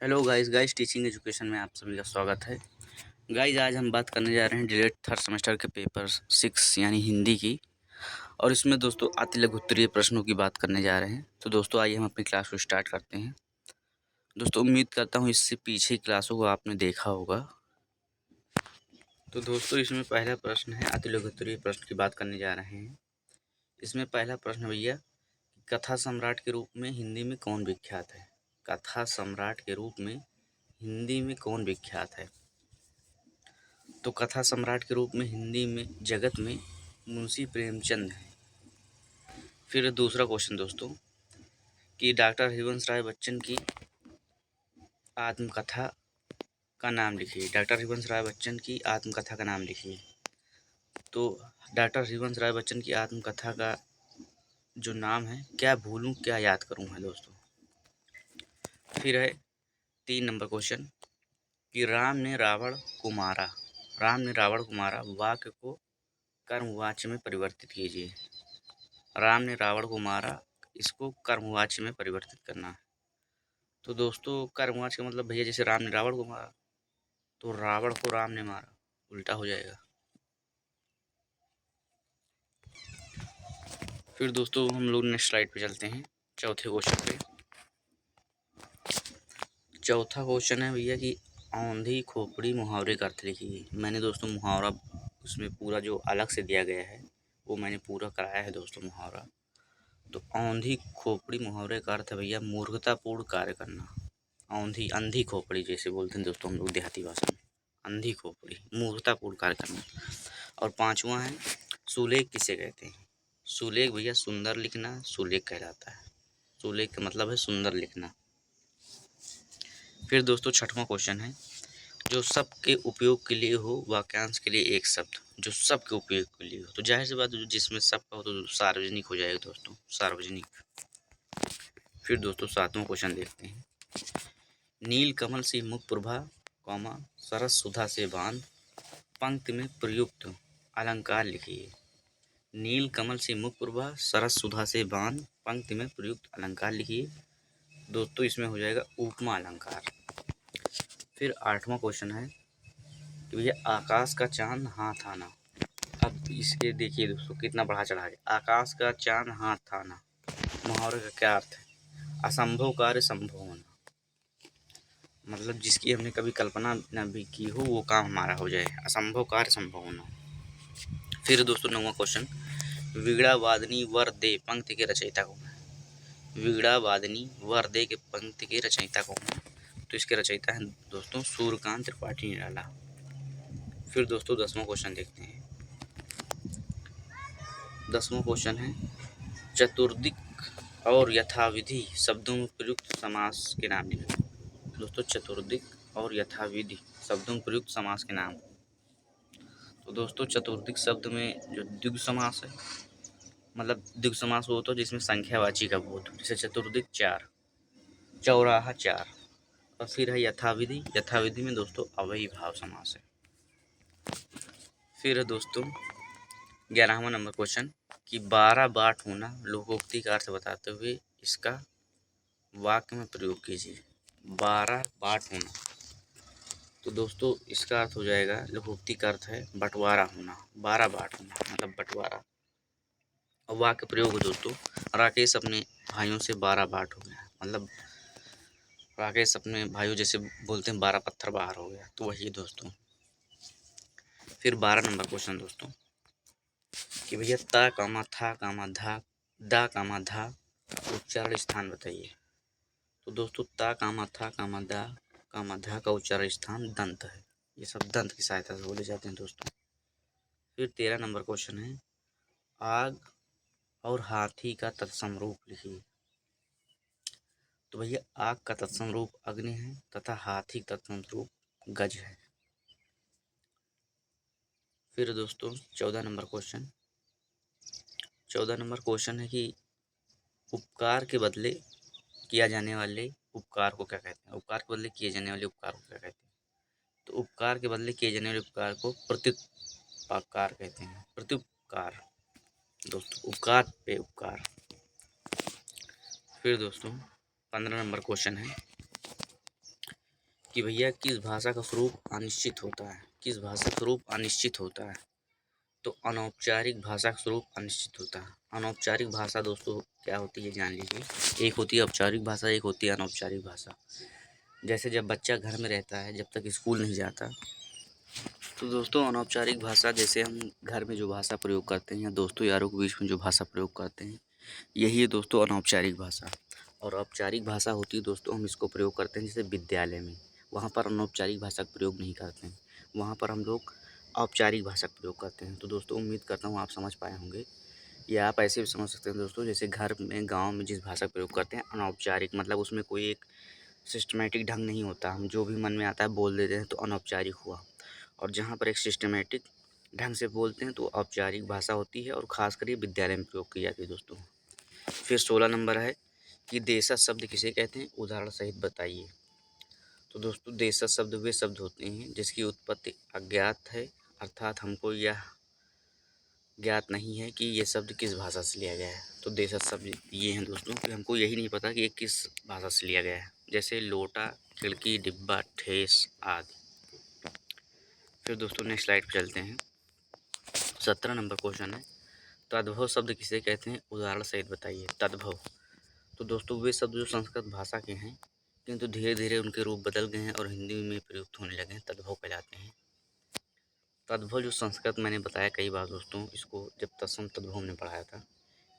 Hello guys teaching education में आप सभी का स्वागत है। गाइस आज हम बात करने जा रहे हैं डिलेट थर्ड सेमेस्टर के पेपर 6 यानी हिंदी की। और इसमें दोस्तों अति लघु उत्तरीय प्रश्नों की बात करने जा रहे हैं। तो दोस्तों आइए हम अपनी क्लास को स्टार्ट करते हैं। दोस्तों उम्मीद करता हूँ इससे पीछे की क्लासों को आपने देखा होगा। तो दोस्तों इसमें पहला प्रश्न है, अति लघु उत्तरीय प्रश्न की बात करने जा रहे हैं। इसमें पहला प्रश्न भैया, कथा सम्राट के रूप में हिंदी में कौन विख्यात है? कथा सम्राट के रूप में हिंदी में कौन विख्यात है? तो कथा सम्राट के रूप में हिंदी में जगत में मुंशी प्रेमचंद हैं। फिर दूसरा क्वेश्चन दोस्तों कि डॉक्टर हरिवंश राय बच्चन की आत्मकथा का नाम लिखिए। डॉक्टर हरिवंश राय बच्चन की आत्मकथा का नाम लिखिए। तो डॉक्टर हरिवंश राय बच्चन की आत्मकथा का जो नाम है, क्या भूलूं क्या याद करूं, है दोस्तों। फिर है 3 नंबर क्वेश्चन कि राम ने रावण को मारा। राम ने रावण को मारा वाक्य को कर्मवाच्य में परिवर्तित कीजिए। राम ने रावण को मारा, इसको कर्मवाच्य में परिवर्तित करना है। तो दोस्तों कर्मवाच्य का मतलब भैया, जैसे राम ने रावण को मारा तो रावण को राम ने मारा, उल्टा हो जाएगा। फिर दोस्तों हम लोग नेक्स्ट स्लाइड पे चलते हैं, चौथे क्वेश्चन पे। चौथा क्वेश्चन है भैया कि औंधी खोपड़ी मुहावरे का अर्थ लिखिए। मैंने दोस्तों मुहावरा उसमें पूरा जो अलग से दिया गया है वो मैंने पूरा कराया है दोस्तों मुहावरा। तो औंधी खोपड़ी मुहावरे का अर्थ है भैया मूर्खतापूर्ण कार्य करना। औंधी अंधी खोपड़ी जैसे बोलते हैं दोस्तों हम लोग देहाती भाषा में, अंधी खोपड़ी मूर्खतापूर्ण कार्य करना। और पांचवा है सुलेख किसे कहते हैं? सुलेख भैया सुंदर लिखना सुलेख कहलाता है। सुलेख का मतलब है सुंदर लिखना। फिर दोस्तों छठवां क्वेश्चन है जो सबके उपयोग के लिए हो वाक्यांश के लिए एक शब्द। जो सबके उपयोग के लिए हो, तो जाहिर सी बात है जिसमें सबका हो तो सार्वजनिक हो जाएगा दोस्तों, सार्वजनिक। फिर दोस्तों सातवां क्वेश्चन देखते हैं। नील कमल से मुख प्रभा कौमा सरस सुधा से बांध पंक्ति में प्रयुक्त अलंकार लिखिए। नील कमल से मुख प्रभा सरस सुधा से बांध पंक्ति में प्रयुक्त अलंकार लिखिए। दोस्तों इसमें हो जाएगा उपमा अलंकार। फिर आठवां क्वेश्चन है कि भैया आकाश का चांद हाथ आना। अब इसके देखिए दोस्तों कितना बढ़ा चढ़ा है। आकाश का चांद हाथ आना मुहावरे का क्या अर्थ है? असंभव कार्य संभव होना, मतलब जिसकी हमने कभी कल्पना न भी की हो वो काम हमारा हो जाए, असंभव कार्य संभव होना। फिर दोस्तों नौवां क्वेश्चन, वीणा वादनी वर दे पंक्ति के रचयिता कौन है? वीणा वादनी वर दे के पंक्ति के रचयिता कौन है? तो इसके रचयिता हैं दोस्तों सूर्यकांत त्रिपाठी निराला। फिर दोस्तों 10वां क्वेश्चन देखते हैं। 10वां क्वेश्चन है चतुर्दिक और यथाविधि शब्दों में प्रयुक्त समास के नाम लिखिए। दोस्तों चतुर्दिक और यथाविधि शब्दों में प्रयुक्त समास के नाम। तो दोस्तों चतुर्दिक शब्द में जो द्विगु समास है, मतलब द्विगु समास वो होता है जिसमें संख्यावाची का बोध, जैसे चतुर्दिक 4, चौराहा 4। और फिर है यथाविधि, यथाविधि में दोस्तों अवयवी भाव समास है। फिर है दोस्तों 11वां नंबर क्वेश्चन कि 12 बाट होना लोकोक्ति का अर्थ बताते हुए इसका वाक्य में प्रयोग कीजिए। 12 बाट होना, तो दोस्तों इसका अर्थ हो जाएगा, लोकोक्ति का अर्थ है बंटवारा होना। 12 बाट होना मतलब बंटवारा। और वाक्य प्रयोग दोस्तों राकेश अपने भाइयों से 12 बाट हो गया, मतलब राकेश अपने भाइयों जैसे बोलते हैं 12 पत्थर बाहर हो गया, तो वही दोस्तों। फिर 12 नंबर क्वेश्चन दोस्तों कि भैया ता कामा था कामा धा दा कामा धा उच्चारण स्थान बताइए। तो दोस्तों ता कामा था कामा दा कामा धा का उच्चारण स्थान दंत है। ये सब दंत की सहायता से बोले जाते हैं दोस्तों। फिर 13 नंबर क्वेश्चन है आग और हाथी का तत्सम रूप लिखिए। तो भैया आग का तत्सम रूप अग्नि है तथा हाथी का तत्सम रूप गज है। फिर दोस्तों 14 नंबर क्वेश्चन, 14 नंबर क्वेश्चन है कि उपकार के बदले किया जाने वाले उपकार को क्या कहते हैं? उपकार के बदले किए जाने वाले उपकार को क्या कहते हैं? तो उपकार के बदले किए जाने वाले उपकार को प्रत्युपकार कहते हैं। प्रत्युपकार दोस्तों, उपकार पे उपकार। फिर दोस्तों 15 नंबर क्वेश्चन है कि भैया किस भाषा का स्वरूप अनिश्चित होता है, किस भाषा का स्वरूप अनिश्चित होता है। तो अनौपचारिक भाषा का स्वरूप अनिश्चित होता है। अनौपचारिक भाषा दोस्तों क्या होती है जान लीजिए। एक होती है औपचारिक भाषा, एक होती है अनौपचारिक भाषा। जैसे जब बच्चा घर में रहता है, जब तक स्कूल नहीं जाता, तो दोस्तों अनौपचारिक भाषा जैसे हम घर में जो भाषा प्रयोग करते हैं या दोस्तों यारों के बीच में जो भाषा प्रयोग करते हैं, यही है दोस्तों अनौपचारिक भाषा। और औपचारिक भाषा होती है दोस्तों, हम इसको प्रयोग करते हैं जैसे विद्यालय में, वहाँ पर अनौपचारिक भाषा का प्रयोग नहीं करते हैं, वहाँ पर हम लोग औपचारिक भाषा का प्रयोग करते हैं। तो दोस्तों उम्मीद करता हूँ आप समझ पाए होंगे, या आप ऐसे भी समझ सकते हैं दोस्तों, जैसे घर में गाँव में जिस भाषा का प्रयोग करते हैं अनौपचारिक, मतलब उसमें कोई एक सिस्टमेटिक ढंग नहीं होता, हम जो भी मन में आता है बोल देते हैं तो अनौपचारिक हुआ। और जहाँ पर एक सिस्टमेटिक ढंग से बोलते हैं तो औपचारिक भाषा होती है, और ख़ासकर ये विद्यालय में प्रयोग की जाती है दोस्तों। फिर 16 नंबर है कि देशज शब्द किसे कहते हैं, उदाहरण सहित बताइए। तो दोस्तों देशज शब्द वे शब्द होते हैं जिसकी उत्पत्ति अज्ञात है, अर्थात हमको यह ज्ञात नहीं है कि ये शब्द किस भाषा से लिया गया है। तो देशज शब्द ये हैं दोस्तों कि हमको यही नहीं पता कि ये किस भाषा से लिया गया है, जैसे लोटा, खिड़की, डिब्बा, ठेस आदि। फिर दोस्तों नेक्स्ट स्लाइड पर चलते हैं। 17 नंबर क्वेश्चन है, तद्भव शब्द किसे कहते हैं, उदाहरण सहित बताइए। तद्भव तो दोस्तों वे शब्द जो संस्कृत भाषा के हैं किंतु धीरे धीरे उनके रूप बदल गए हैं और हिंदी में प्रयुक्त होने लगे हैं, तद्भव कहलाते हैं। तद्भव जो संस्कृत मैंने बताया कई बार दोस्तों, इसको जब तत्सम तद्भव हमने पढ़ाया था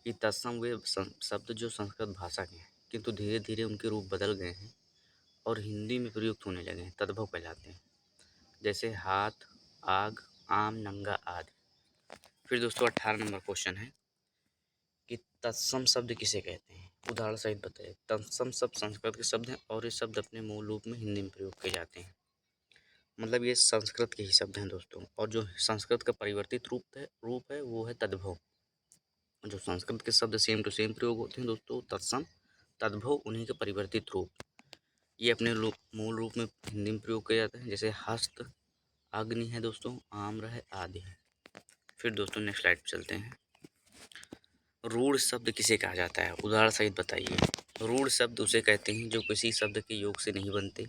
कि तत्सम वे शब्द जो संस्कृत भाषा के हैं किंतु धीरे धीरे उनके रूप बदल गए हैं और हिंदी में प्रयुक्त होने लगे हैं, तद्भव कहलाते हैं। जैसे हाथ, आग, आम, नंगा आदि। फिर दोस्तों 18 नंबर क्वेश्चन है कि तत्सम शब्द किसे कहते हैं, उदाहरण सहित बताइए। तत्सम शब्द संस्कृत के शब्द हैं और ये शब्द अपने मूल रूप में हिंदी में प्रयोग किए जाते हैं, मतलब ये संस्कृत के ही शब्द हैं दोस्तों। और जो संस्कृत का परिवर्तित रूप है वो है तद्भव। जो संस्कृत के शब्द सेम टू सेम प्रयोग होते हैं दोस्तों, तत्सम तद्भव उन्हीं के परिवर्तित रूप, ये अपने मूल रूप में हिंदी में प्रयोग किया जाता है। जैसे हस्त, अग्नि है दोस्तों, आम्र है आदि है। फिर दोस्तों नेक्स्ट स्लाइड पर चलते हैं। रूढ़ शब्द किसे कहा जाता है, उदाहरण सहित बताइए। रूढ़ शब्द उसे कहते हैं जो किसी शब्द के योग से नहीं बनते,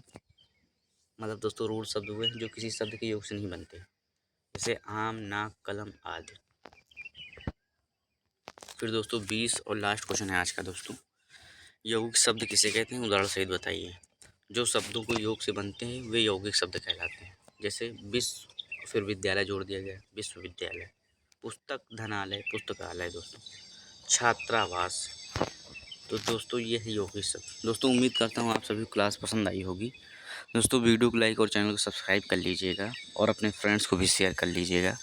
मतलब दोस्तों रूढ़ शब्द हुए जो किसी शब्द के योग से नहीं बनते, जैसे आम, नाक, कलम आदि। फिर दोस्तों 20 और लास्ट क्वेश्चन है आज का दोस्तों, यौगिक शब्द किसे कहते हैं, उदाहरण सहित बताइए। जो शब्दों को योग से बनते हैं वे यौगिक शब्द कहलाते हैं, जैसे विश्व, फिर विद्यालय जोड़ दिया गया, विश्वविद्यालय। पुस्तक, धनालय, पुस्तकालय दोस्तों। छात्रावास। तो दोस्तों ये है यौगिक शब्द। दोस्तों उम्मीद करता हूँ आप सभी को क्लास पसंद आई होगी। दोस्तों वीडियो को लाइक और चैनल को सब्सक्राइब कर लीजिएगा और अपने फ्रेंड्स को भी शेयर कर लीजिएगा।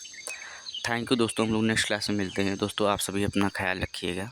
थैंक यू दोस्तों, हम लोग नेक्स्ट क्लास में मिलते हैं दोस्तों, आप सभी अपना ख्याल रखिएगा।